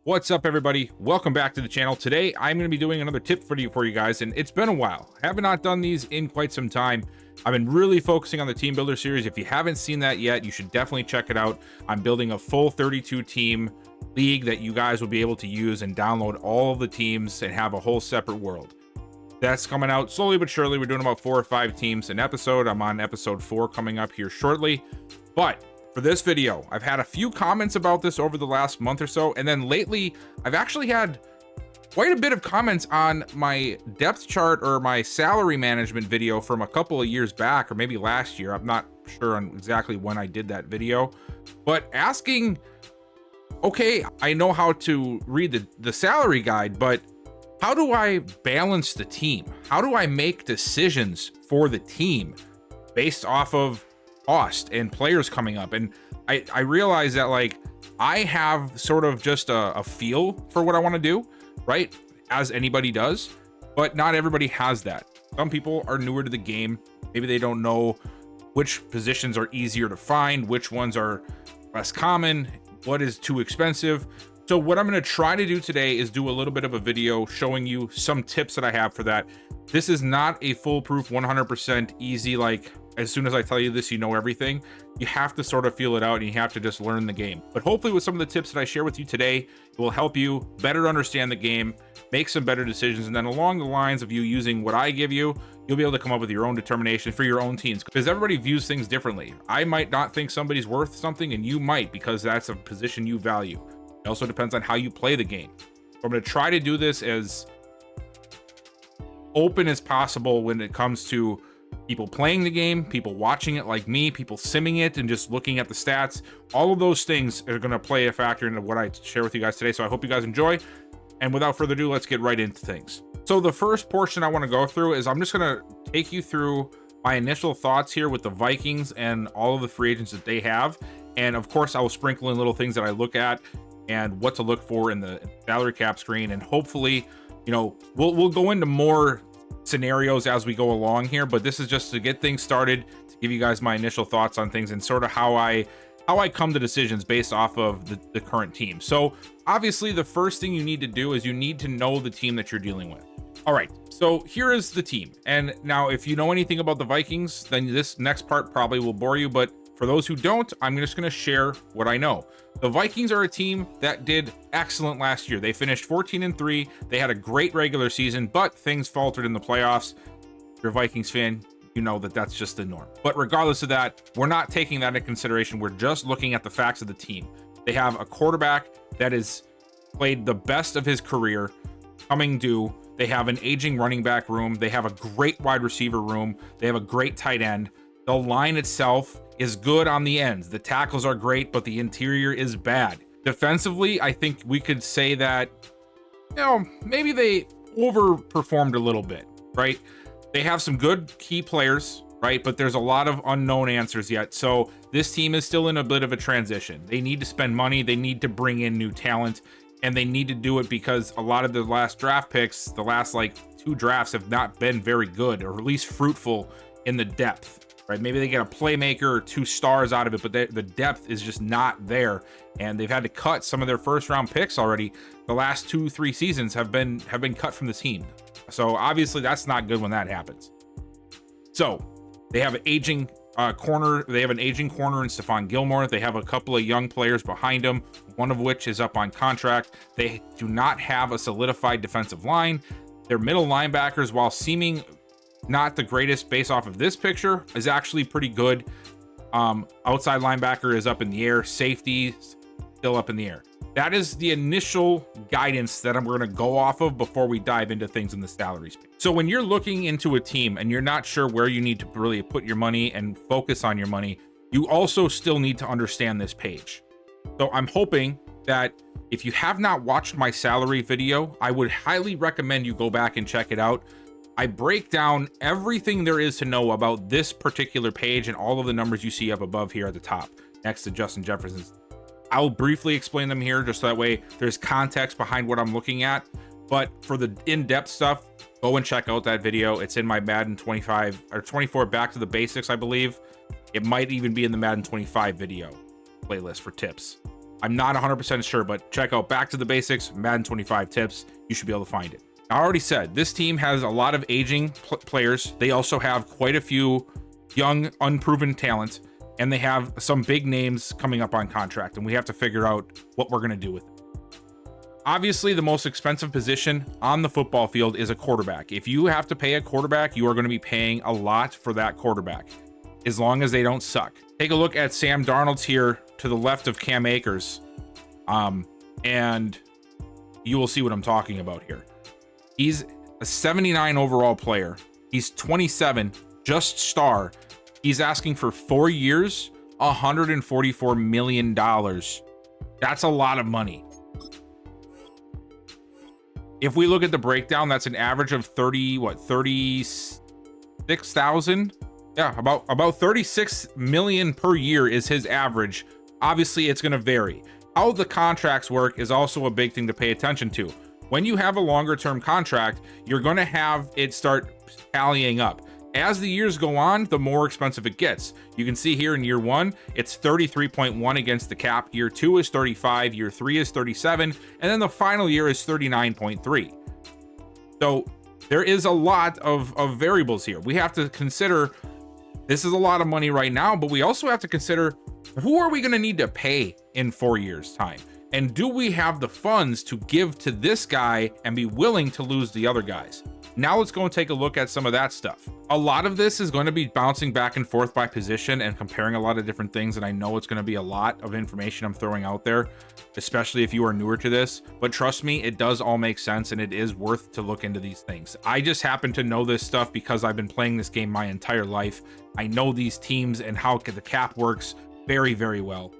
What's up, everybody? Welcome back to the channel. Today I'm going to be doing another tip video for you guys, and it's been a while. I have not done these in quite some time. I've been really focusing on the team builder series. If you haven't seen that yet, you should definitely check it out. I'm building a full 32 team league that you guys will be able to use and download all of the teams and have a whole separate world. That's coming out slowly but surely. We're doing about 4 or 5 teams an episode. I'm on episode 4 coming up here shortly. But for this video, I've had a few comments about this over the last month or so, and then lately I've actually had quite a bit of comments on my depth chart or my salary management video from a couple of years back, or maybe last year. I'm not sure on exactly when I did that video, but asking, okay, I know how to read the salary guide, but how do I balance the team? How do I make decisions for the team based off of cost and players coming up? And I realize that, like, I have sort of just a feel for what I want to do, right? As anybody does, but not everybody has that. Some people are newer to the game. Maybe they don't know which positions are easier to find, which ones are less common, what is too expensive. So what I'm going to try to do today is do a little bit of a video showing you some tips that I have for that. This is not a foolproof 100% easy, like, as soon as I tell you this, you know everything. You have to sort of feel it out, and you have to just learn the game. But hopefully with some of the tips that I share with you today, it will help you better understand the game, make some better decisions, and then along the lines of you using what I give you, you'll be able to come up with your own determination for your own teams, because everybody views things differently. I might not think somebody's worth something, and you might, because that's a position you value. It also depends on how you play the game. So I'm going to try to do this as open as possible when it comes to people playing the game, people watching it like me, people simming it and just looking at the stats. All of those things are going to play a factor into what I share with you guys today. So I hope you guys enjoy. And without further ado, let's get right into things. So the first portion I want to go through is I'm just going to take you through my initial thoughts here with the Vikings and all of the free agents that they have. And of course, I will sprinkle in little things that I look at and what to look for in the salary cap screen. And hopefully, you know, we'll go into more scenarios as we go along here, but this is just to get things started, to give you guys my initial thoughts on things and sort of how I come to decisions based off of the current team. So obviously the first thing you need to do is you need to know the team that you're dealing with. All right, so here is the team. And now if you know anything about the Vikings, then this next part probably will bore you, but for those who don't, I'm just going to share what I know. The Vikings are a team that did excellent last year. They finished 14-3. They had a great regular season, but things faltered in the playoffs. If you're a Vikings fan, you know that that's just the norm. But regardless of that, we're not taking that into consideration. We're just looking at the facts of the team. They have a quarterback that has played the best of his career coming due. They have an aging running back room. They have a great wide receiver room. They have a great tight end. The line itself is good on the ends. The tackles are great, but the interior is bad. Defensively, I think we could say that, you know, maybe they overperformed a little bit, right? They have some good key players, right? But there's a lot of unknown answers yet. So this team is still in a bit of a transition. They need to spend money. They need to bring in new talent, and they need to do it because a lot of the last draft picks, the last like 2 drafts, have not been very good, or at least fruitful in the depth. Right, maybe they get a playmaker or 2 stars out of it, but the depth is just not there, and they've had to cut some of their first-round picks already. The last 2-3 seasons have been cut from the team, so obviously that's not good when that happens. So they have an aging corner. They have an aging corner in Stephon Gilmore. They have a couple of young players behind them, one of which is up on contract. They do not have a solidified defensive line. Their middle linebackers, while seeming not the greatest based off of this picture, is actually pretty good. Outside linebacker is up in the air. Safety still up in the air. That is the initial guidance that I'm going to go off of before we dive into things in the salary space. So when you're looking into a team and you're not sure where you need to really put your money and focus on your money, you also still need to understand this page. So I'm hoping that if you have not watched my salary video, I would highly recommend you go back and check it out. I break down everything there is to know about this particular page and all of the numbers you see up above here at the top next to Justin Jefferson's. I'll briefly explain them here just so that way there's context behind what I'm looking at. But for the in-depth stuff, go and check out that video. It's in my Madden 25 or 24 Back to the Basics, I believe. It might even be in the Madden 25 video playlist for tips. I'm not 100% sure, but check out Back to the Basics, Madden 25 tips. You should be able to find it. I already said, this team has a lot of aging players. They also have quite a few young, unproven talent, and they have some big names coming up on contract, and we have to figure out what we're going to do with it. Obviously, the most expensive position on the football field is a quarterback. If you have to pay a quarterback, you are going to be paying a lot for that quarterback, as long as they don't suck. Take a look at Sam Darnold's here to the left of Cam Akers, and you will see what I'm talking about here. He's a 79 overall player. He's 27, just star. He's asking for 4 years, $144 million. That's a lot of money. If we look at the breakdown, that's an average of 36,000. Yeah, about 36 million per year is his average. Obviously, it's going to vary. How the contracts work is also a big thing to pay attention to. When you have a longer term contract, you're going to have it start tallying up. As the years go on, the more expensive it gets. You can see here in year 1, it's 33.1 against the cap. Year 2 is 35. Year 3 is 37. And then the final year is 39.3. So there is a lot of variables here. We have to consider this is a lot of money right now, but we also have to consider who are we going to need to pay in 4 years' time? And do we have the funds to give to this guy and be willing to lose the other guys? Now let's go and take a look at some of that stuff. A lot of this is going to be bouncing back and forth by position and comparing a lot of different things. And I know it's going to be a lot of information I'm throwing out there, especially if you are newer to this. But trust me, it does all make sense and it is worth to look into these things. I just happen to know this stuff because I've been playing this game my entire life. I know these teams and how the cap works very, very well.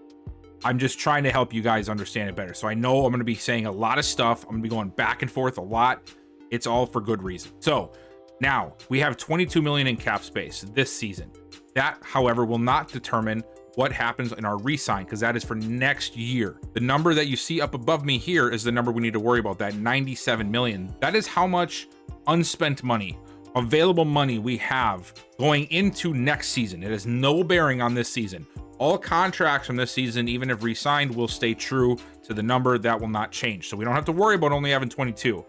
I'm just trying to help you guys understand it better. So I know I'm going to be saying a lot of stuff. I'm going to be going back and forth a lot. It's all for good reason. So now we have 22 million in cap space this season. That, however, will not determine what happens in our re-sign because that is for next year. The number that you see up above me here is the number we need to worry about, that 97 million. That is how much unspent money, available money we have going into next season. It has no bearing on this season. All contracts from this season, even if re-signed, will stay true to the number. That will not change. So we don't have to worry about only having 22.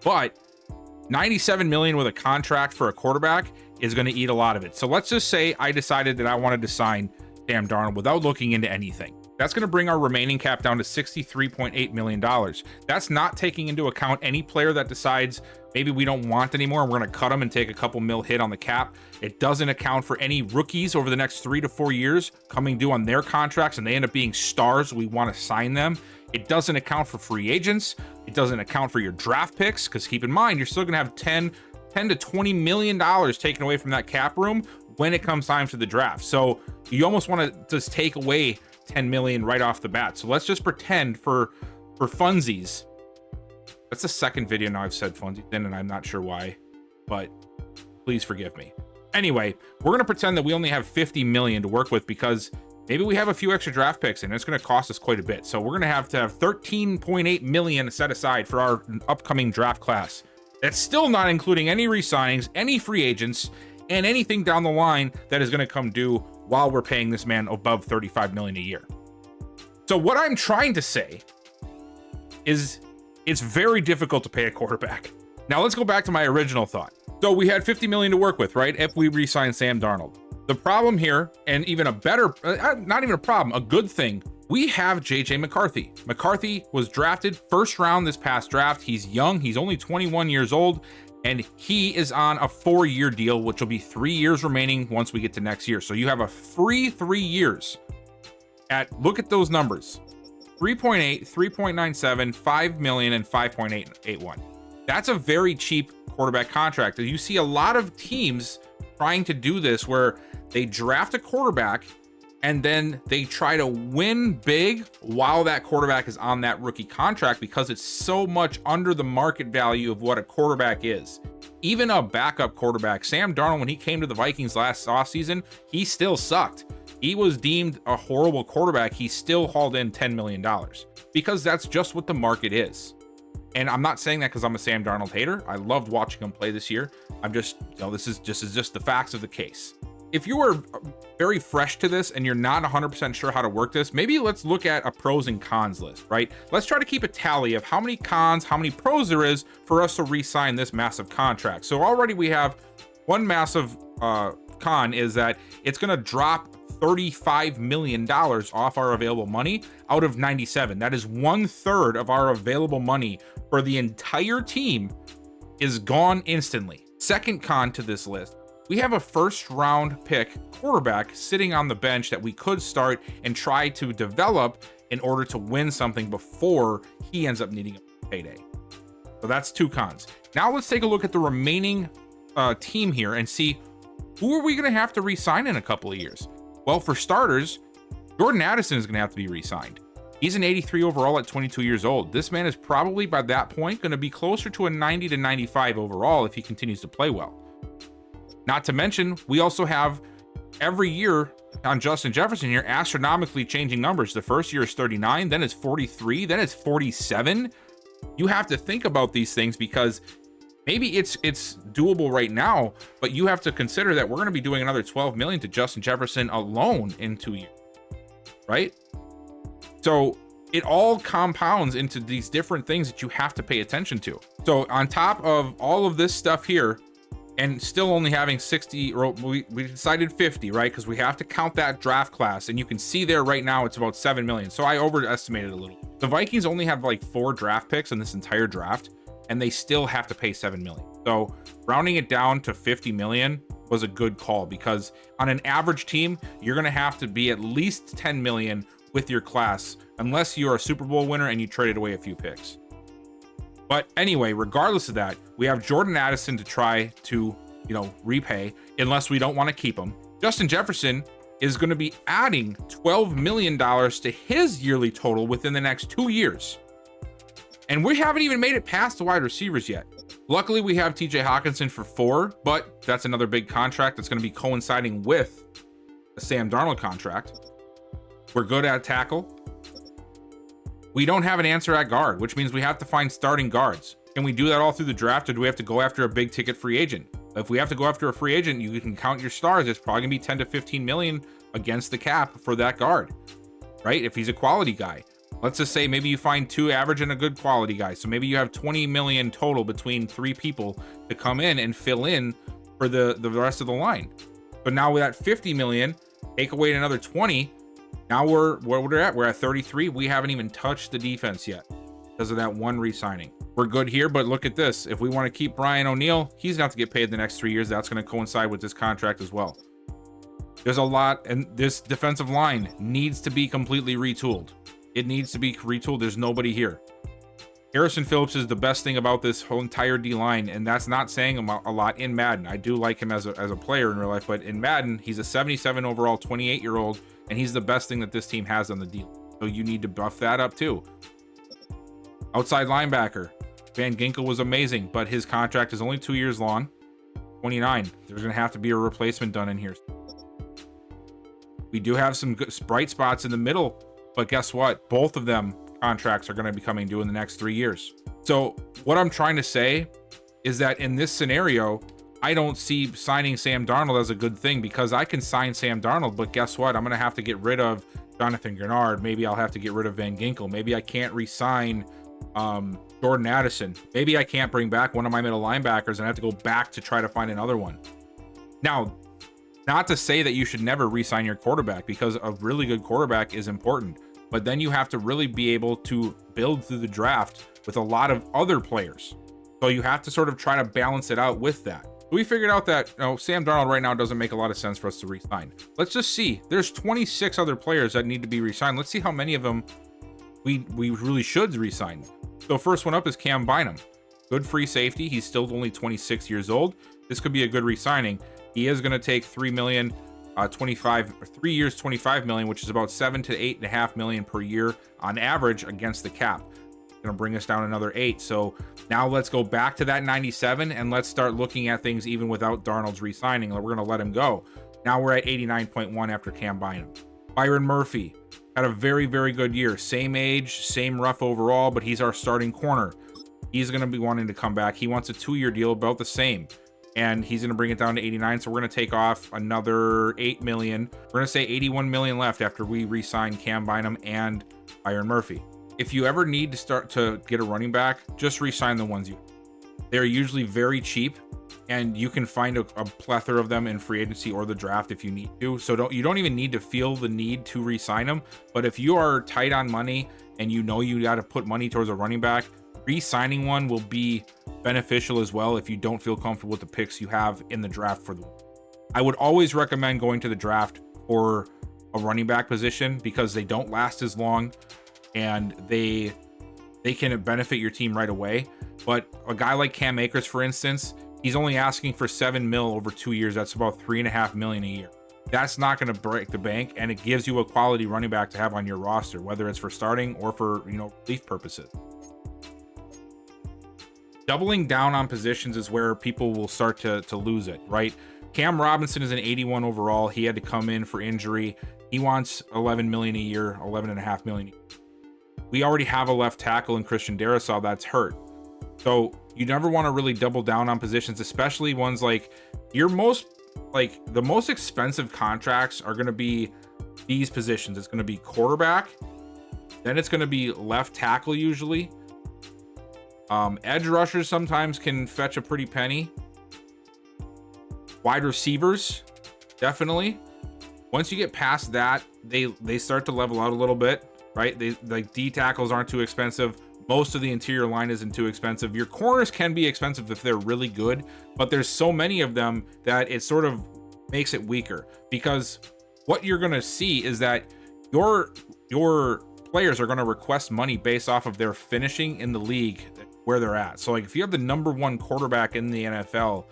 But 97 million with a contract for a quarterback is going to eat a lot of it. So let's just say I decided that I wanted to sign Sam Darnold without looking into anything. That's going to bring our remaining cap down to $63.8 million. That's not taking into account any player that decides maybe we don't want anymore and we're going to cut them and take a couple mil hit on the cap. It doesn't account for any rookies over the next 3 to 4 years coming due on their contracts and they end up being stars. We want to sign them. It doesn't account for free agents. It doesn't account for your draft picks because keep in mind, you're still going to have 10 to $20 million taken away from that cap room when it comes time to the draft. So you almost want to just take away 10 million right off the bat. So let's just pretend for funsies. That's the second video now I've said funsies in, and I'm not sure why, but please forgive me. Anyway, we're going to pretend that we only have 50 million to work with because maybe we have a few extra draft picks and it's going to cost us quite a bit. So we're going to have 13.8 million set aside for our upcoming draft class. That's still not including any re-signings, any free agents, and anything down the line that is going to come due while we're paying this man above 35 million a year. So what I'm trying to say is it's very difficult to pay a quarterback. Now let's go back to my original thought. So we had 50 million to work with, right? If we re-sign Sam Darnold. The problem here, and even a better, not even a problem, a good thing, we have JJ McCarthy. McCarthy was drafted first round this past draft. He's young. He's only 21 years old. And he is on a 4-year deal, which will be 3 years remaining once we get to next year. So you have a free 3 years look at those numbers, 3.8, 3.97, 5 million, and 5.881. That's a very cheap quarterback contract. You see a lot of teams trying to do this where they draft a quarterback and then they try to win big while that quarterback is on that rookie contract because it's so much under the market value of what a quarterback is. Even a backup quarterback, Sam Darnold, when he came to the Vikings last offseason, he still sucked. He was deemed a horrible quarterback. He still hauled in $10 million because that's just what the market is. And I'm not saying that because I'm a Sam Darnold hater. I loved watching him play this year. I'm just, this is just the facts of the case. if you are very fresh to this and you're not 100% sure how to work this, maybe let's look at a pros and cons list, right? Let's try to keep a tally of how many cons, how many pros there is for us to re-sign this massive contract. So already we have one massive con is that it's going to drop $35 million off our available money out of 97. That is 1/3 of our available money for the entire team is gone instantly. Second con to this list, we have a first round pick quarterback sitting on the bench that we could start and try to develop in order to win something before he ends up needing a payday. So that's 2 cons. Now let's take a look at the remaining team here and see who are we going to have to re-sign in a couple of years. Well, for starters, Jordan Addison is going to have to be re-signed. He's an 83 overall at 22 years old. This man is probably by that point going to be closer to a 90 to 95 overall if he continues to play well. Not to mention, we also have every year on Justin Jefferson here astronomically changing numbers. The first year is 39, then it's 43, then it's 47. You have to think about these things because maybe it's doable right now, but you have to consider that we're going to be doing another 12 million to Justin Jefferson alone in 2 years, right? So it all compounds into these different things that you have to pay attention to. So on top of all of this stuff here, and still only having 60, or we decided 50, right? Because we have to count that draft class, and you can see there right now it's about 7 million. So I overestimated a little. The Vikings only have like 4 draft picks in this entire draft, and they still have to pay 7 million. So rounding it down to 50 million was a good call, because on an average team, you're going to have to be at least 10 million with your class, unless you're a Super Bowl winner and you traded away a few picks. But anyway, regardless of that, we have Jordan Addison to try to, repay, unless we don't want to keep him. Justin Jefferson is going to be adding $12 million to his yearly total within the next 2 years. And we haven't even made it past the wide receivers yet. Luckily, we have TJ Hawkinson for 4, but that's another big contract that's going to be coinciding with a Sam Darnold contract. We're good at tackle. We don't have an answer at guard, which means we have to find starting guards. Can we do that all through the draft, or do we have to go after a big ticket free agent? If we have to go after a free agent, you can count your stars. It's probably gonna be 10 to 15 million against the cap for that guard, right? If he's a quality guy. Let's just say maybe you find 2 average and a good quality guy. So maybe you have 20 million total between 3 people to come in and fill in for the rest of the line. But now with that 50 million, take away another 20. Now we're at 33. We haven't even touched the defense yet because of that one re-signing. We're good here, but look at this. If we want to keep Brian O'Neill, he's going to have to get paid the next 3 years. That's going to coincide with this contract as well. There's a lot, and this defensive line needs to be completely retooled. It needs to be retooled. There's nobody here. Harrison Phillips is the best thing about this whole entire D-line, and that's not saying a lot in Madden. I do like him as a player in real life, but in Madden, he's a 77 overall, 28-year-old, and he's the best thing that this team has on the D. So you need to buff that up too. Outside linebacker, Van Ginkel was amazing, but his contract is only 2 years long. 29. There's going to have to be a replacement done in here. We do have some good bright spots in the middle, but guess what? Both of them contracts are going to be coming due in the next 3 years. So what I'm trying to say is that in this scenario, I don't see signing Sam Darnold as a good thing, because I can sign Sam Darnold, but guess what? I'm going to have to get rid of Jonathan Grenard. Maybe I'll have to get rid of Van Ginkel. Maybe I can't re-sign Jordan Addison. Maybe I can't bring back one of my middle linebackers, and I have to go back to try to find another one. Now, not to say that you should never re-sign your quarterback, because a really good quarterback is important, but then you have to really be able to build through the draft with a lot of other players. So you have to sort of try to balance it out with that. We figured out that Sam Darnold right now doesn't make a lot of sense for us to re-sign. Let's just see. There's 26 other players that need to be re-signed. Let's see how many of them we really should re-sign. So first one up is Cam Bynum. Good free safety. He's still only 26 years old. This could be a good re-signing. He is going to take 3 million, 3 years, 25 million, which is about 7 to 8.5 million per year on average against the cap. Going to bring us down another 8. So now let's go back to that 97 and let's start looking at things even without Darnold's re-signing. We're going to let him go. Now we're at 89.1 after Cam Bynum. Byron Murphy had a very, very good year. Same age, same rough overall, but he's our starting corner. He's going to be wanting to come back. He wants a 2-year deal, about the same. and he's going to bring it down to 89. So we're going to take off another 8 million. We're going to say 81 million left after we re-sign Cam Bynum and Byron Murphy. If you ever need to start to get a running back, just re-sign the ones they're usually very cheap, and you can find a plethora of them in free agency or the draft if you need to. So you don't even need to feel the need to re-sign them. But if you are tight on money and you know you got to put money towards a running back, re-signing one will be beneficial as well if you don't feel comfortable with the picks you have in the draft for them. I would always recommend going to the draft for a running back position because they don't last as long and they can benefit your team right away. But a guy like Cam Akers, for instance, he's only asking for 7 mil over 2 years. That's about 3.5 million a year. That's not going to break the bank, and it gives you a quality running back to have on your roster, whether it's for starting or for, relief purposes. Doubling down on positions is where people will start to lose it, right? Cam Robinson is an 81 overall. He had to come in for injury. He wants 11 million a year, 11.5 million a year. We already have a left tackle in Christian Darrisaw that's hurt. So you never want to really double down on positions, especially ones like the most expensive contracts are going to be these positions. It's going to be quarterback, then it's going to be left tackle usually. Edge rushers sometimes can fetch a pretty penny. Wide receivers, definitely. Once you get past that, they start to level out a little bit, right? D tackles aren't too expensive. Most of the interior line isn't too expensive. Your corners can be expensive if they're really good, but there's so many of them that it sort of makes it weaker, because what you're going to see is that your players are going to request money based off of their finishing in the league where they're at. So like if you have the number one quarterback in the NFL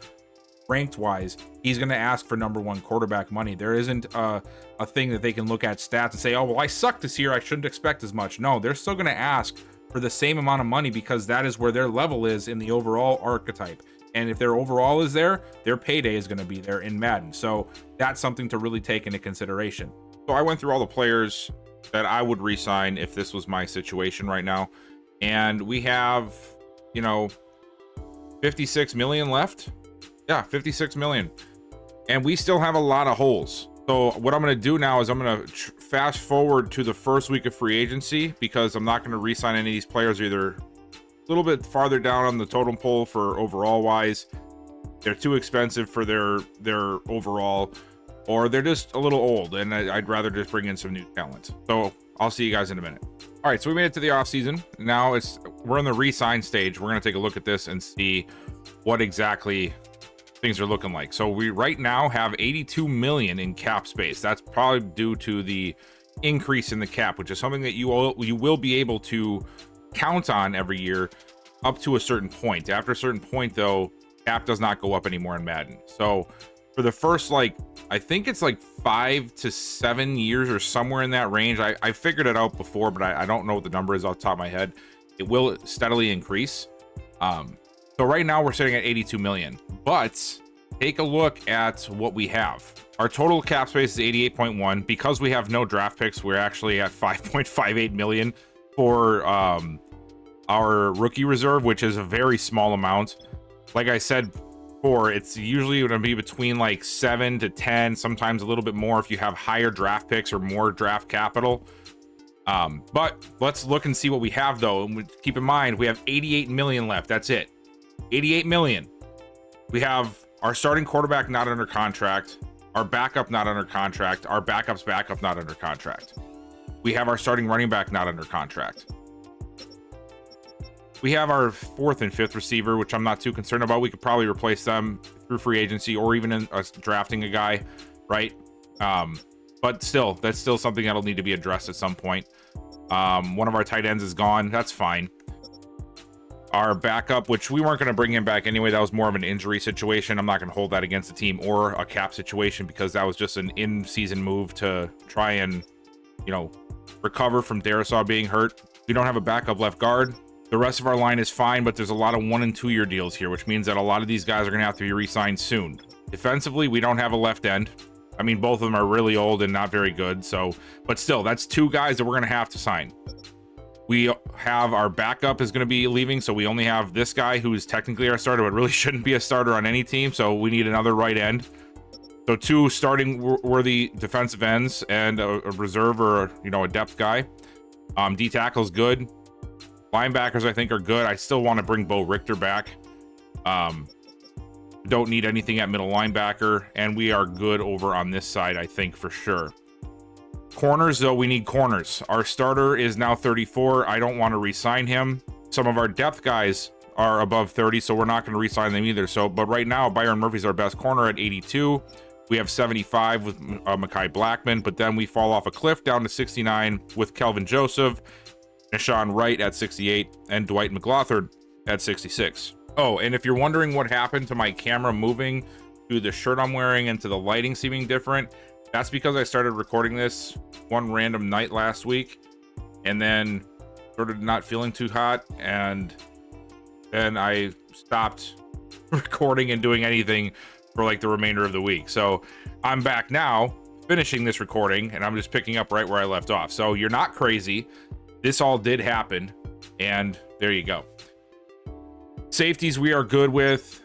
ranked wise, he's going to ask for number one quarterback money. There isn't a thing that they can look at stats and say, oh, well, I suck this year, I shouldn't expect as much. No, they're still going to ask for the same amount of money because that is where their level is in the overall archetype. And if their overall is there, their payday is going to be there in Madden. So that's something to really take into consideration. So I went through all the players that I would re-sign if this was my situation right now. And we have, 56 million left. Yeah, 56 million. And we still have a lot of holes. So what I'm going to do now is I'm going to fast forward to the first week of free agency, because I'm not going to re-sign any of these players either a little bit farther down on the totem pole for overall wise. They're too expensive for their overall, or they're just a little old, and I'd rather just bring in some new talent. So I'll see you guys in a minute. All right, so we made it to the offseason. Now we're in the re-sign stage. We're going to take a look at this and see what exactly things are looking like. So we right now have 82 million in cap space. That's probably due to the increase in the cap, which is something that you will be able to count on every year up to a certain point. After a certain point, though, cap does not go up anymore in Madden. So for the first, I think it's 5 to 7 years or somewhere in that range. I figured it out before, but I don't know what the number is off the top of my head. It will steadily increase. So right now we're sitting at 82 million, but take a look at what we have. Our total cap space is 88.1. Because we have no draft picks, we're actually at 5.58 million for our rookie reserve, which is a very small amount. Like I said before, it's usually going to be between 7 to 10, sometimes a little bit more if you have higher draft picks or more draft capital. But let's look and see what we have, though. And keep in mind, we have 88 million left. That's it. 88 million. We have our starting quarterback not under contract, our backup not under contract, our backup's backup not under contract. We have our starting running back not under contract. We have our fourth and fifth receiver, which I'm not too concerned about. We could probably replace them through free agency or even in us drafting a guy, right? But still, that's still something that'll need to be addressed at some point. One of our tight ends is gone. That's fine. Our backup, which we weren't going to bring him back anyway, that was more of an injury situation. I'm not going to hold that against the team or a cap situation, because that was just an in-season move to try and, recover from Darrisaw being hurt. We don't have a backup left guard. The rest of our line is fine, but there's a lot of 1 and 2 year deals here, which means that a lot of these guys are going to have to be re-signed soon. Defensively, we don't have a left end. I mean, both of them are really old and not very good. So, but still, that's 2 guys that we're going to have to sign. We have our backup is going to be leaving, so we only have this guy who's technically our starter, but really shouldn't be a starter on any team. So we need another right end. So 2 starting worthy defensive ends and a reserve or a depth guy. D tackle's good. Linebackers I think are good. I still want to bring Bo Richter back. Don't need anything at middle linebacker, and we are good over on this side, I think, for sure. Corners, though, we need corners. Our starter is now 34. I don't want to re-sign him. Some of our depth guys are above 30, so we're not going to re-sign them either. But right now, Byron Murphy's our best corner at 82. We have 75 with Mekhi Blackman, but then we fall off a cliff down to 69 with Kelvin Joseph, Nashawn Wright at 68, and Dwight McLaughlin at 66. Oh, and if you're wondering what happened to my camera moving to the shirt I'm wearing and to the lighting seeming different, that's because I started recording this one random night last week and then started not feeling too hot, and then I stopped recording and doing anything for like the remainder of the week. So I'm back now finishing this recording, and I'm just picking up right where I left off. So you're not crazy. This all did happen, and there you go. Safeties we are good with.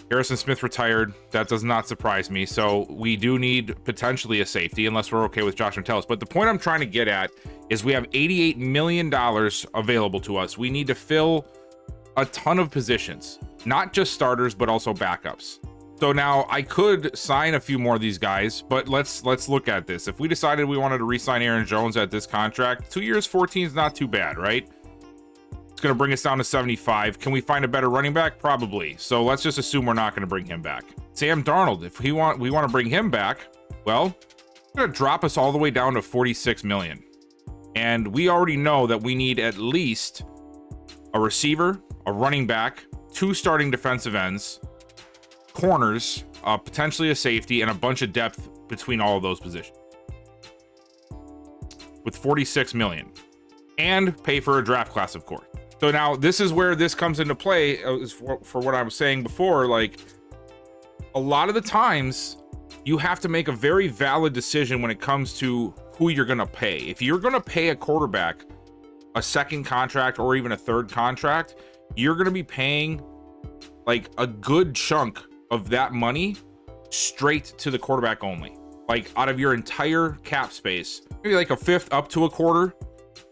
Harrison Smith retired. That does not surprise me. So we do need potentially a safety, unless we're okay with Josh Metellus. But the point I'm trying to get at is we have $88 million available to us. We need to fill a ton of positions, not just starters, but also backups. So now I could sign a few more of these guys, but let's look at this. If we decided we wanted to re-sign Aaron Jones at this contract, 2 years, 14 is not too bad, right? It's going to bring us down to 75. Can we find a better running back? Probably. So let's just assume we're not going to bring him back. Sam Darnold, if we want to bring him back, well, it's going to drop us all the way down to 46 million. And we already know that we need at least a receiver, a running back, 2 starting defensive ends, corners, potentially a safety, and a bunch of depth between all of those positions. With 46 million. And pay for a draft class, of course. So now this is where this comes into play, for what I was saying before. Like, a lot of the times you have to make a very valid decision when it comes to who you're going to pay. If you're going to pay a quarterback a second contract or even a third contract, you're going to be paying like a good chunk of that money straight to the quarterback only. Like, out of your entire cap space, maybe like a fifth up to a quarter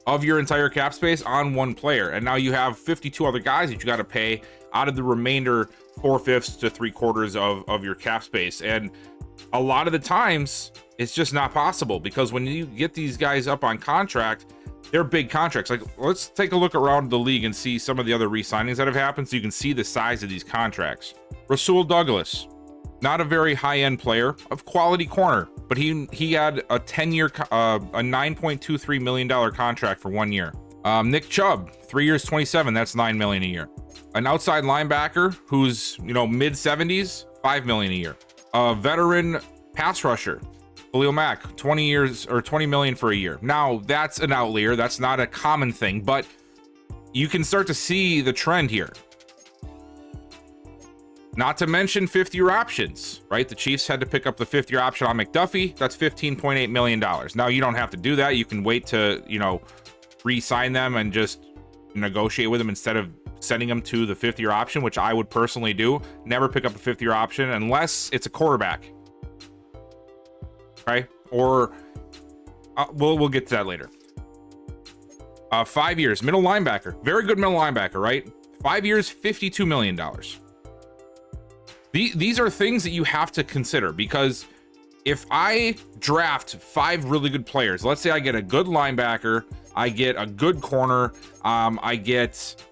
of your entire cap space on one player. And now you have 52 other guys that you got to pay out of the remainder 4/5 to 3/4 of your cap space. And a lot of the times it's just not possible, because when you get these guys up on contract, they're big contracts. Like, let's take a look around the league and see some of the other re-signings that have happened so you can see the size of these contracts. Rasul Douglas, not a very high-end player, of quality corner, but he had a 10-year, a $9.23 million contract for 1 year. Nick Chubb, 3 years, 27, that's $9 million a year. An outside linebacker who's, mid 70s, $5 million a year. A veteran pass rusher, Khalil Mack, 20 years or 20 million for a year. Now that's an outlier. That's not a common thing, but you can start to see the trend here. Not to mention 5th-year options, right? The Chiefs had to pick up the 5th-year option on McDuffie. That's $15.8 million. Now you don't have to do that. You can wait to, re-sign them and just negotiate with them instead of sending them to the 5th-year option, which I would personally do. Never pick up a 5th-year option unless it's a quarterback. Right? Or we'll get to that later. 5 years, middle linebacker, very good middle linebacker, right? 5 years, $52 million. These are things that you have to consider, because if I draft 5 really good players, let's say I get a good linebacker, I get a good corner, I get,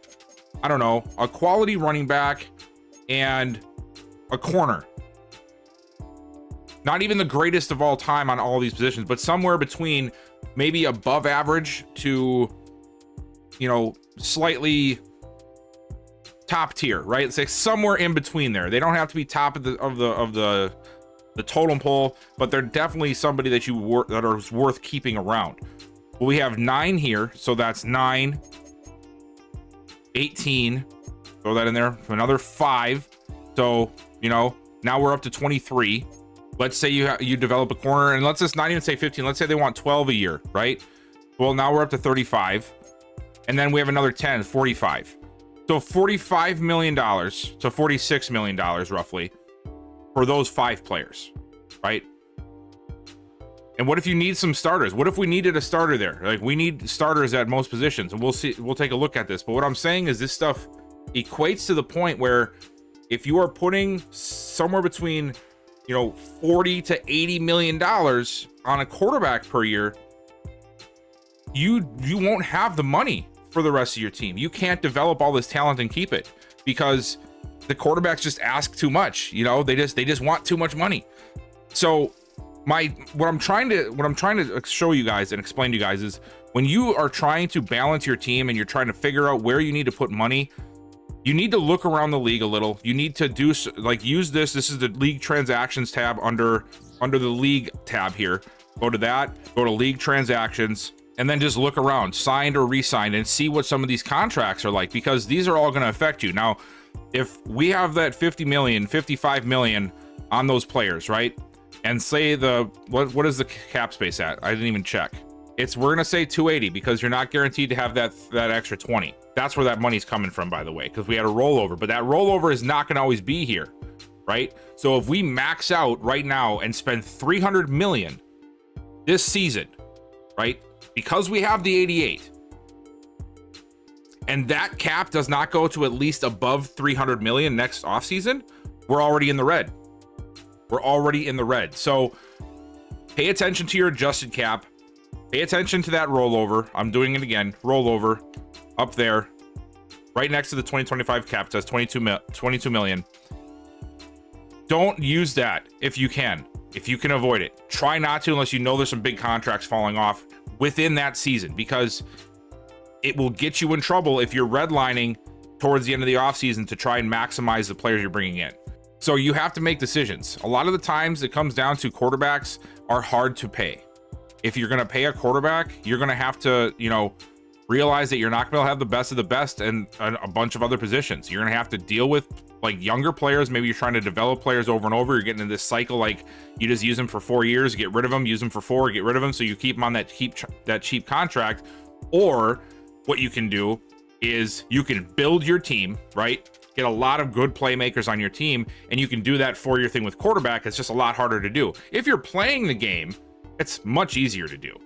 I don't know, a quality running back and a corner. Not even the greatest of all time on all these positions, but somewhere between maybe above average to, slightly top tier, right? It's like somewhere in between there. They don't have to be top of the totem pole, but they're definitely somebody that that are worth keeping around. Well, we have 9 here, so that's 9, 18. Throw that in there. Another 5. So now we're up to 23. Let's say you develop a corner, and let's just not even say 15. Let's say they want 12 a year, right? Well, now we're up to 35. And then we have another 10, 45. So $45 million to $46 million roughly for those 5 players, right? And what if you need some starters? What if we needed a starter there? Like, we need starters at most positions, and we'll see. We'll take a look at this. But what I'm saying is this stuff equates to the point where if you are putting somewhere between, 40 to $80 million on a quarterback per year, you won't have the money for the rest of your team. You can't develop all this talent and keep it because the quarterbacks just ask too much. They just want too much money. So what I'm trying to show you guys and explain to you guys is when you are trying to balance your team and you're trying to figure out where you need to put money, you need to look around the league a little. You need to use this. This is the league transactions tab under the league tab here. Go to that, go to league transactions, and then just look around, signed or re-signed, and see what some of these contracts are like, because these are all going to affect you. Now, if we have that 50 million, 55 million on those players, right? And say what is the cap space at? I didn't even check. We're gonna say 280 because you're not guaranteed to have that extra 20. That's where that money's coming from, by the way, because we had a rollover, but that rollover is not gonna always be here, right? So if we max out right now and spend 300 million this season, right? Because we have the 88, and that cap does not go to at least above 300 million next offseason, we're already in the red. We're already in the red. So pay attention to your adjusted cap. Pay attention to that rollover. I'm doing it again. Rollover up there, right next to the 2025 cap. It says 22 million. Don't use that if you can avoid it. Try not to unless you know there's some big contracts falling off within that season, because it will get you in trouble if you're redlining towards the end of the offseason to try and maximize the players you're bringing in. So you have to make decisions. A lot of the times it comes down to quarterbacks are hard to pay. If you're going to pay a quarterback, you're going to have to, realize that you're not going to have the best of the best and a bunch of other positions. You're going to have to deal with like younger players. Maybe you're trying to develop players over and over. You're getting in this cycle, like you just use them for 4 years, get rid of them, use them for 4, get rid of them. So you keep them on that cheap contract. Or what you can do is you can build your team, right? Get a lot of good playmakers on your team, and you can do that 4-year thing with quarterback. It's just a lot harder to do. If you're playing the game, it's much easier to do.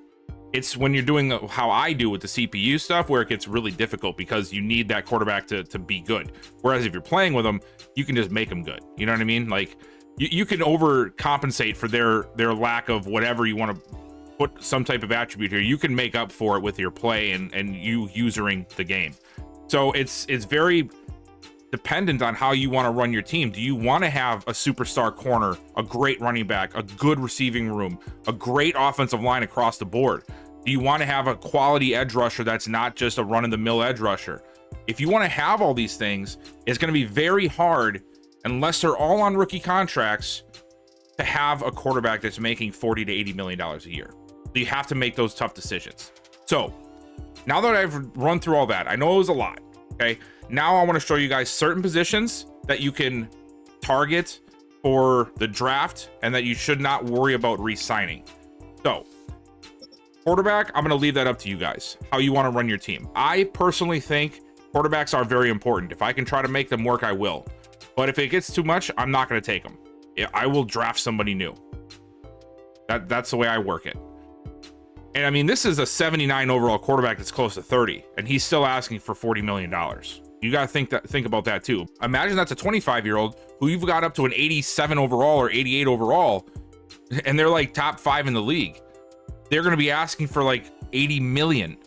It's when you're doing how I do with the CPU stuff where it gets really difficult because you need that quarterback to be good. Whereas if you're playing with them, you can just make them good. You know what I mean? Like you can overcompensate for their lack of whatever you want to put some type of attribute here. You can make up for it with your play and you usering the game. So it's very dependent on how you want to run your team. Do you want to have a superstar corner, a great running back, a good receiving room, a great offensive line across the board? Do you want to have a quality edge rusher that's not just a run-of-the-mill edge rusher? If you want to have all these things, it's going to be very hard, unless they're all on rookie contracts, to have a quarterback that's making $40 to $80 million a year. So you have to make those tough decisions. So now that I've run through all that, I know it was a lot, okay? Now I want to show you guys certain positions that you can target for the draft and that you should not worry about re-signing. So quarterback, I'm going to leave that up to you guys, how you want to run your team. I personally think quarterbacks are very important. If I can try to make them work, I will. But if it gets too much, I'm not going to take them. I will draft somebody new. That's the way I work it. And I mean, this is a 79 overall quarterback that's close to 30, and he's still asking for $40 million. You got to think about that too. Imagine that's a 25-year-old who you've got up to an 87 overall or 88 overall, and they're like top 5 in the league. They're going to be asking for like 80 million.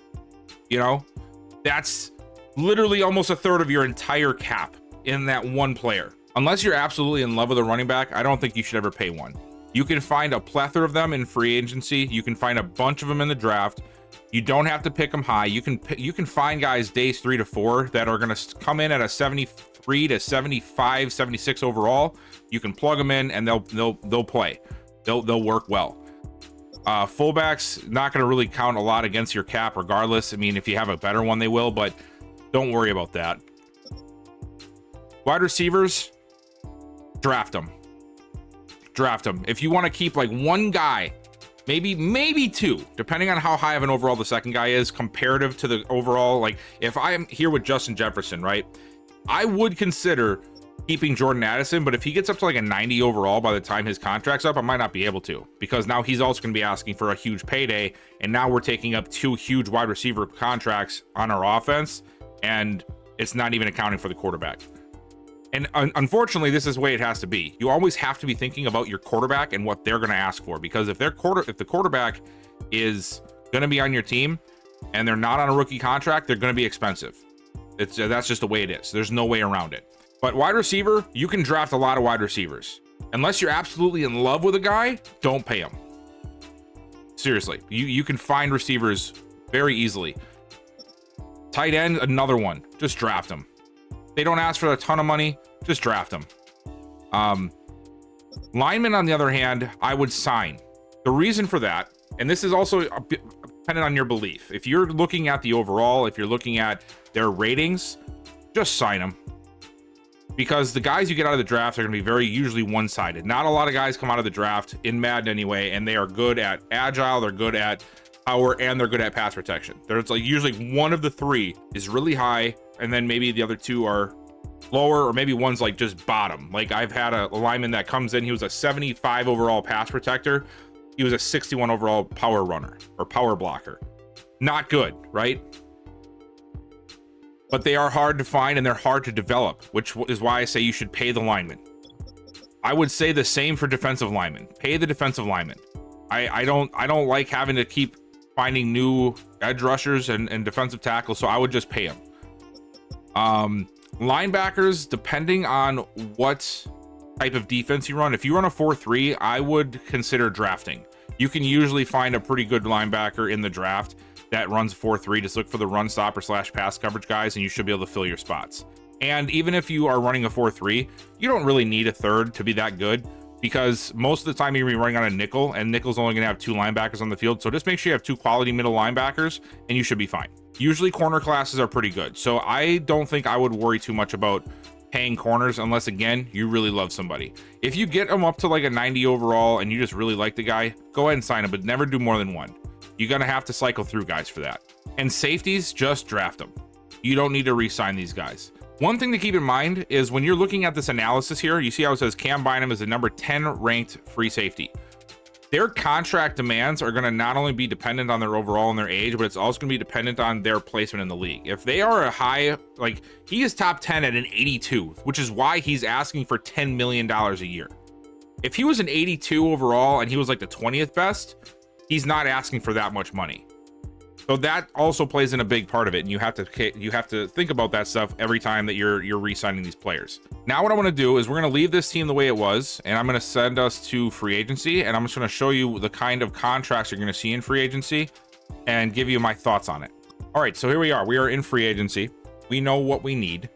That's literally almost a third of your entire cap in that one player. Unless you're absolutely in love with a running back, I don't think you should ever pay one. You can find a plethora of them in free agency. You can find a bunch of them in the draft. You don't have to pick them high. You can find guys days 3 to 4 that are going to come in at a 73 to 75, 76 overall. You can plug them in and they'll play. They'll work well. Fullbacks not going to really count a lot against your cap regardless. I mean, if you have a better one, they will, but don't worry about that. Wide receivers, draft them. If you want to keep like one guy maybe 2, depending on how high of an overall the second guy is comparative to the overall. Like if I'm here with Justin Jefferson, right, I would consider keeping Jordan Addison, but if he gets up to like a 90 overall by the time his contract's up, I might not be able to, because now he's also going to be asking for a huge payday, and now we're taking up 2 huge wide receiver contracts on our offense, and it's not even accounting for the quarterback. And unfortunately, this is the way it has to be. You always have to be thinking about your quarterback and what they're going to ask for, because if the quarterback is going to be on your team and they're not on a rookie contract, they're going to be expensive. That's just the way it is. There's no way around it. But wide receiver, you can draft a lot of wide receivers. Unless you're absolutely in love with a guy, don't pay him. Seriously, you can find receivers very easily. Tight end, another one. Just draft them. They don't ask for a ton of money, just draft them. Linemen, on the other hand, I would sign. The reason for that, and this is also dependent on your belief. If you're looking at the overall, if you're looking at their ratings, just sign them. Because the guys you get out of the draft are going to be usually one-sided. Not a lot of guys come out of the draft in Madden anyway, and they are good at agile, they're good at power, and they're good at pass protection. There's like usually one of the 3 is really high, and then maybe the other 2 are lower, or maybe one's like just bottom. Like I've had a lineman that comes in, he was a 75 overall pass protector. He was a 61 overall power runner or power blocker. Not good, right? But they are hard to find and they're hard to develop, which is why I say you should pay the lineman. I would say the same for defensive linemen. Pay the defensive lineman. I don't like having to keep finding new edge rushers and defensive tackles, so I would just pay them. Linebackers, depending on what type of defense you run, if you run a 4-3, I would consider drafting. You can usually find a pretty good linebacker in the draft that runs 4-3. Just look for the run stopper / pass coverage guys, and you should be able to fill your spots. And even if you are running a 4-3, you don't really need a third to be that good, because most of the time you're gonna be running on a nickel, and nickel's only gonna have 2 linebackers on the field. So just make sure you have 2 quality middle linebackers, and you should be fine. Usually corner classes are pretty good, so I don't think I would worry too much about paying corners, unless again you really love somebody. If you get them up to like a 90 overall and you just really like the guy, go ahead and sign him, but never do more than 1. You're gonna have to cycle through guys for that. And safeties, just draft them. You don't need to re-sign these guys. One thing to keep in mind is when you're looking at this analysis here, you see how it says Cam Bynum is the number 10 ranked free safety. Their contract demands are going to not only be dependent on their overall and their age, but it's also going to be dependent on their placement in the league. If they are a high, like he is top 10 at an 82, which is why he's asking for $10 million a year. If he was an 82 overall and he was like the 20th best, he's not asking for that much money. So that also plays in a big part of it, and you have to think about that stuff every time that you're re-signing these players. Now what I want to do is we're going to leave this team the way it was, and I'm going to send us to free agency, and I'm just going to show you the kind of contracts you're going to see in free agency and give you my thoughts on it. All right, so here we are. We are in free agency. We know what we need.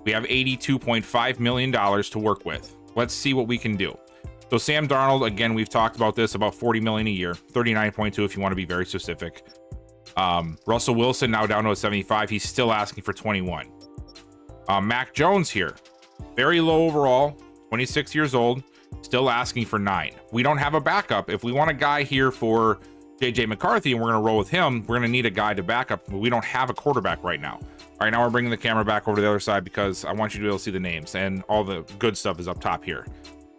We have $82.5 million to work with. Let's see what we can do. So Sam Darnold, again, we've talked about this, about $40 million a year, 39.2 if you want to be very specific. Russell Wilson now down to a 75. He's still asking for 21. Mac Jones here, very low overall, 26 years old, still asking for 9. We don't have a backup. If we want a guy here for JJ McCarthy and we're going to roll with him, we're going to need a guy to back up, but we don't have a quarterback right now. All right, now we're bringing the camera back over to the other side because I want you to be able to see the names, and all the good stuff is up top here.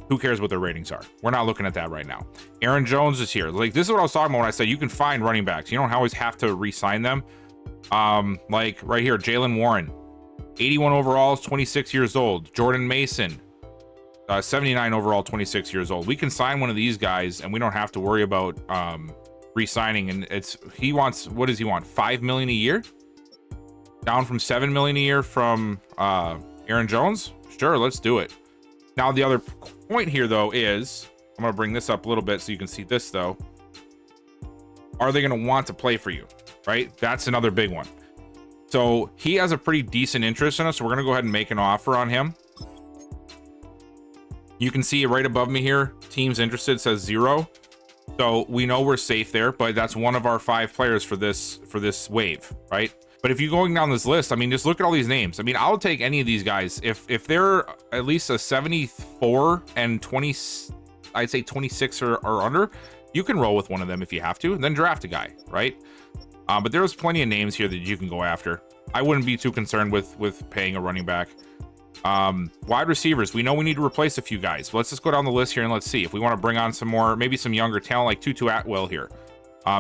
Who cares what their ratings are? We're not looking at that right now. Aaron Jones is here. Like, this is what I was talking about when I said you can find running backs. You don't always have to re-sign them. Like right here, Jaylen Warren, 81 overall, 26 years old. Jordan Mason, 79 overall, 26 years old. We can sign one of these guys, and we don't have to worry about re-signing. And he wants, what does he want? $5 million a year? Down from $7 million a year from Aaron Jones? Sure, let's do it. Now, the other point here, though, is, I'm going to bring this up a little bit so you can see this, though. Are they going to want to play for you, right? That's another big one. So he has a pretty decent interest in us, so we're going to go ahead and make an offer on him. You can see right above me here, teams interested says 0. So we know we're safe there, but that's one of our 5 players for this wave, right? But if you're going down this list, I mean, just look at all these names. I mean, I'll take any of these guys. If they're at least a 74 and 20, I'd say 26 or under, you can roll with one of them if you have to, and then draft a guy, right? But there's plenty of names here that you can go after. I wouldn't be too concerned with paying a running back. Wide receivers, we know we need to replace a few guys. Let's just go down the list here and let's see if we want to bring on some more, maybe some younger talent like Tutu Atwell here.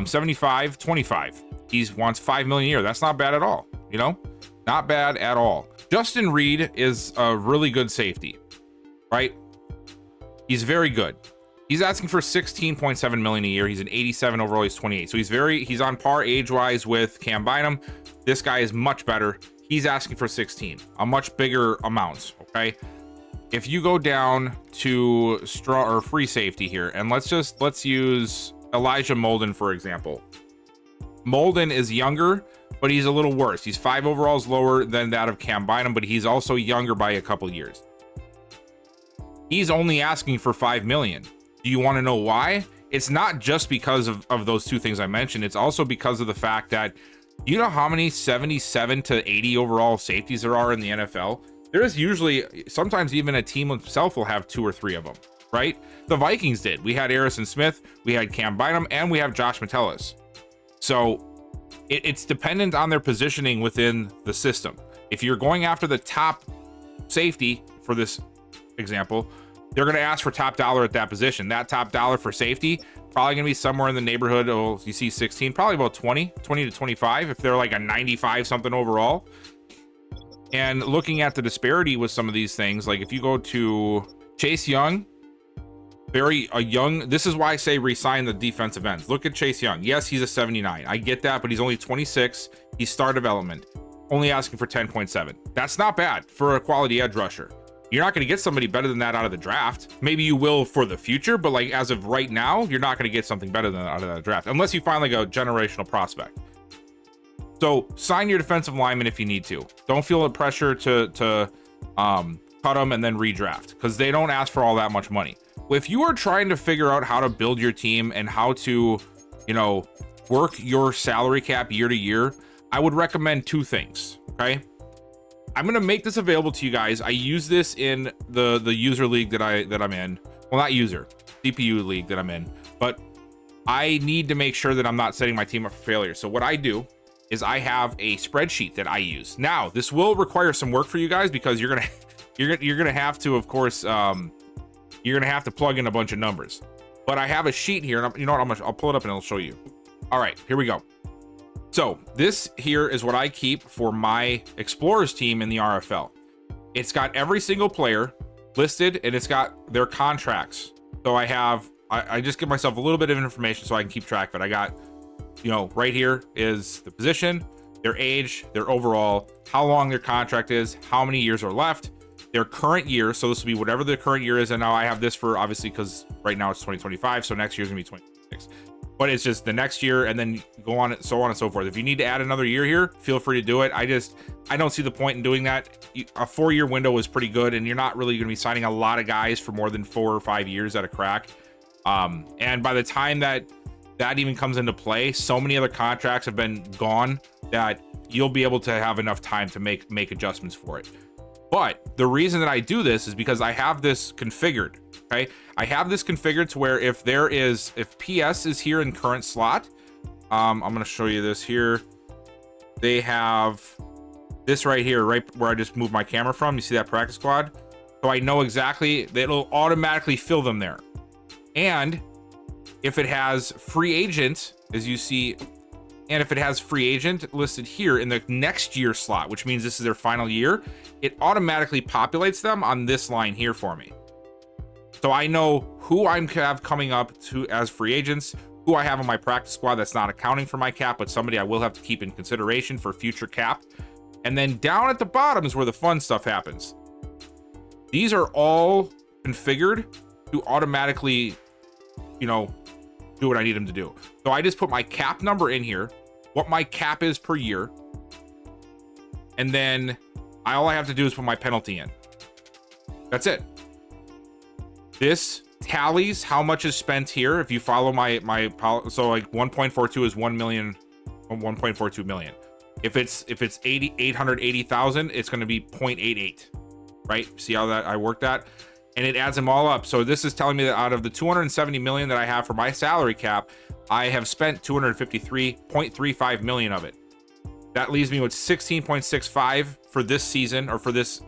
75, 25. He wants $5 million a year. That's not bad at all. You know, not bad at all. Justin Reed is a really good safety, right? He's very good. He's asking for $16.7 million a year. He's an 87 overall. He's 28. So he's on par age-wise with Cam Bynum. This guy is much better. He's asking for 16, a much bigger amount. Okay. If you go down to straw or free safety here, and let's use Elijah Molden, for example. Molden is younger, but he's a little worse. He's 5 overalls lower than that of Cam Bynum, but he's also younger by a couple years. He's only asking for $5 million. Do you want to know why? It's not just because of those two things I mentioned. It's also because of the fact that, you know how many 77 to 80 overall safeties there are in the NFL? There's usually, sometimes even a team itself will have 2 or 3 of them, right? The Vikings did. We had Harrison Smith, we had Cam Bynum, and we have Josh Metellus. So it's dependent on their positioning within the system. If you're going after the top safety for this example, they're going to ask for top dollar at that position. That top dollar for safety probably going to be somewhere in the neighborhood of, you see 16, probably about 20 to 25 if they're like a 95 something overall. And looking at the disparity with some of these things, like if you go to Chase Young, this is why I say resign the defensive ends. Look at Chase Young. Yes, he's a 79. I get that, but he's only 26. He's star development, only asking for 10.7. That's not bad for a quality edge rusher. You're not going to get somebody better than that out of the draft. Maybe you will for the future, but like as of right now, you're not going to get something better than that out of that draft, unless you find like a generational prospect. So sign your defensive lineman if you need to. Don't feel the pressure to cut them and then redraft, because they don't ask for all that much money. If you are trying to figure out how to build your team and how to, you know, work your salary cap year to year, I would recommend 2 things. Okay. I'm going to make this available to you guys. I use this in the user league that I'm in. Well, not user, CPU league that I'm in, but I need to make sure that I'm not setting my team up for failure. So what I do is I have a spreadsheet that I use. Now, this will require some work for you guys, because you're going to have to, of course, you're going to have to plug in a bunch of numbers. But I have a sheet here, and you know what, I'll pull it up and I'll show you. All right, here we go. So this here is what I keep for my Explorers team in the RFL. It's got every single player listed, and it's got their contracts. So I just give myself a little bit of information so I can keep track of it. I got, you know, right here is the position, their age, their overall, how long their contract is, how many years are left, their current year. So this will be whatever the current year is. And now I have this for, obviously, because right now it's 2025. So next year is gonna be 2026. But it's just the next year, and then go on, so on and so forth. If you need to add another year here, feel free to do it. I don't see the point in doing that. A 4-year window is pretty good, and you're not really going to be signing a lot of guys for more than 4 or 5 years at a crack. And by the time that even comes into play, so many other contracts have been gone that you'll be able to have enough time to make adjustments for it. But the reason that I do this is because I have this configured. Okay, I have this configured to where if PS is here in current slot, I'm going to show you this here. They have this right here, right where I just moved my camera from. You see that practice squad? So I know exactly that it'll automatically fill them there. And if it has free agent, as you see, and if it has free agent listed here in the next year slot, which means this is their final year, it automatically populates them on this line here for me. So I know who I have coming up to as free agents, who I have on my practice squad that's not accounting for my cap, but somebody I will have to keep in consideration for future cap. And then down at the bottom is where the fun stuff happens. These are all configured to automatically, you know, do what I need them to do. So I just put my cap number in here, what my cap is per year, and then all I have to do is put my penalty in. That's it. This tallies how much is spent here. If you follow my so like 1.42 is 1 million, 1.42 million. If it's 880,000, it's going to be 0.88, right? See how that I worked that? and it adds them all up. So this is telling me that out of the 270 million that I have for my salary cap, I have spent 253.35 million of it. That leaves me with 16.65 for this season, or for this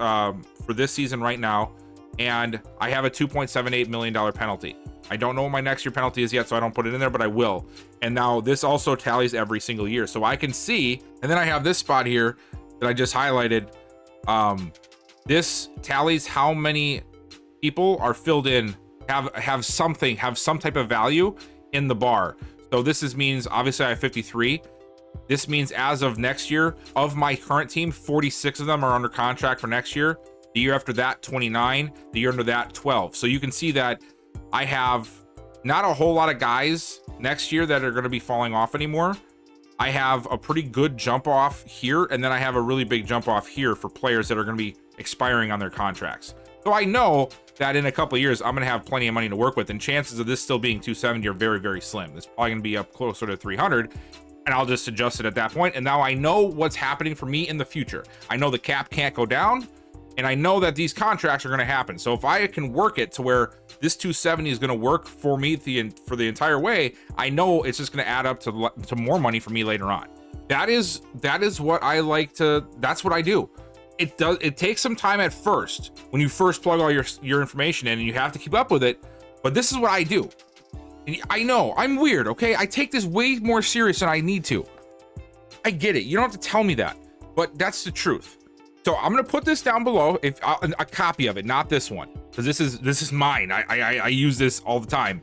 season right now, and I have a $2.78 million penalty. I don't know what my next year penalty is yet, so I don't put it in there, but I will. And now this also tallies every single year, so I can see. And then I have this spot here that I just highlighted. This tallies how many people are filled in, have some type of value in the bar. So this means obviously I have 53. This means as of next year, of my current team, 46 of them are under contract for next year. The year after that, 29. The year under that, 12. So you can see that I have not a whole lot of guys next year that are going to be falling off anymore. I have a pretty good jump off here, and then I have a really big jump off here for players that are going to be expiring on their contracts. So I know that in a couple of years, I'm going to have plenty of money to work with, and chances of this still being 270 are very, very slim. It's probably going to be up closer to 300, and I'll just adjust it at that point. And now I know what's happening for me in the future. I know the cap can't go down, and I know that these contracts are going to happen. So if I can work it to where this 270 is going to work for me for the entire way, I know it's just going to add up to more money for me later on. That is what I like to, that's what I do. It takes some time at first when you first plug all your information in, and you have to keep up with it. But this is what I do. And I know I'm weird, okay? I take this way more serious than I need to. I get it. You don't have to tell me that, but that's the truth. So I'm gonna put this down below, a copy of it, not this one, because this is mine. I use this all the time.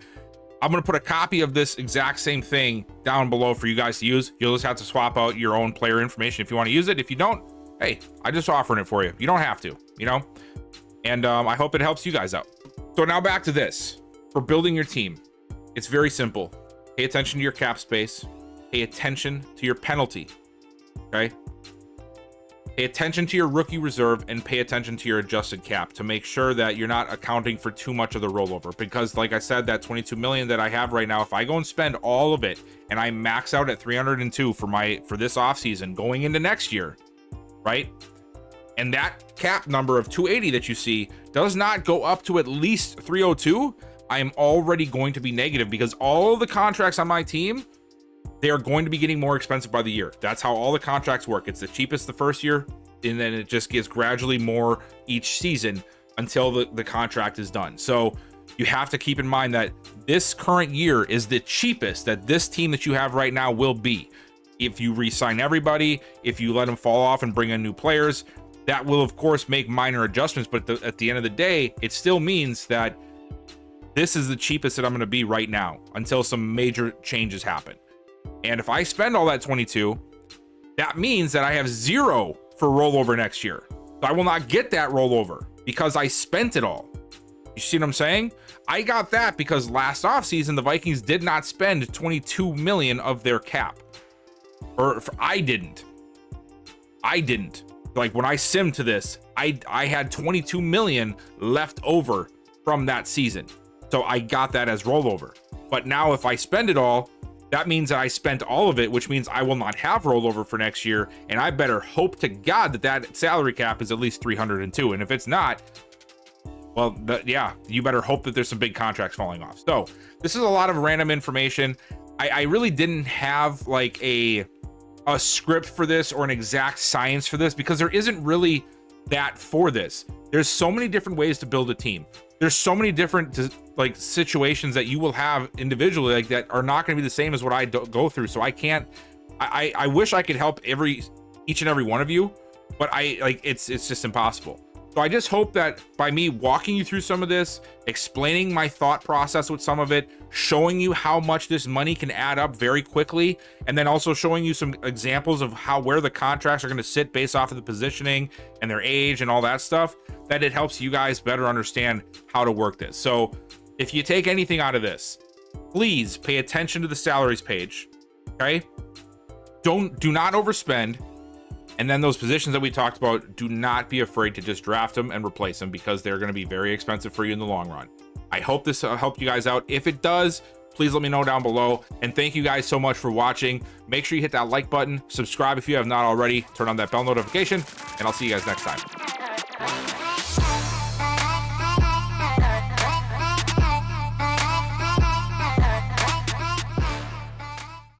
I'm gonna put a copy of this exact same thing down below for you guys to use. You'll just have to swap out your own player information if you want to use it. If you don't, hey, I just offering it for you. You don't have to, you know. And I hope it helps you guys out. So now back to this. For building your team, it's very simple. Pay attention to your cap space. Pay attention to your penalty. Okay. Pay attention to your rookie reserve, and pay attention to your adjusted cap to make sure that you're not accounting for too much of the rollover. Because like I said, that 22 million that I have right now, if I go and spend all of it and I max out at 302 for this offseason going into next year, right? And that cap number of 280 that you see does not go up to at least 302, I am already going to be negative, because all the contracts on my team, they are going to be getting more expensive by the year. That's how all the contracts work. It's the cheapest the first year, and then it just gets gradually more each season until the contract is done. So you have to keep in mind that this current year is the cheapest that this team that you have right now will be. If you re-sign everybody, if you let them fall off and bring in new players, that will of course make minor adjustments, but at the end of the day, it still means that this is the cheapest that I'm going to be right now until some major changes happen. And if I spend all that 22, that means that I have 0 for rollover next year. So I will not get that rollover because I spent it all. You see what I'm saying? I got that because last offseason, the Vikings did not spend 22 million of their cap. I didn't. Like when I simmed to this, I had 22 million left over from that season. So I got that as rollover. But now if I spend it all, that means that I spent all of it, which means I will not have rollover for next year. And I better hope to God that salary cap is at least 302. And if it's not, well, yeah, you better hope that there's some big contracts falling off. So this is a lot of random information. I really didn't have like a script for this or an exact science for this, because there isn't really that for this. There's so many different ways to build a team. There's so many different like situations that you will have individually like that are not going to be the same as what I go through. So I can't, I wish I could help each and every one of you, but it's just impossible. So I just hope that by me walking you through some of this, explaining my thought process with some of it, showing you how much this money can add up very quickly, and then also showing you some examples of where the contracts are going to sit based off of the positioning and their age and all that stuff, that it helps you guys better understand how to work this. So if you take anything out of this, please pay attention to the salaries page, okay? Do not overspend. And then those positions that we talked about, do not be afraid to just draft them and replace them, because they're going to be very expensive for you in the long run. I hope this helped you guys out. If it does, please let me know down below. And thank you guys so much for watching. Make sure you hit that like button, subscribe if you have not already, turn on that bell notification, and I'll see you guys next time.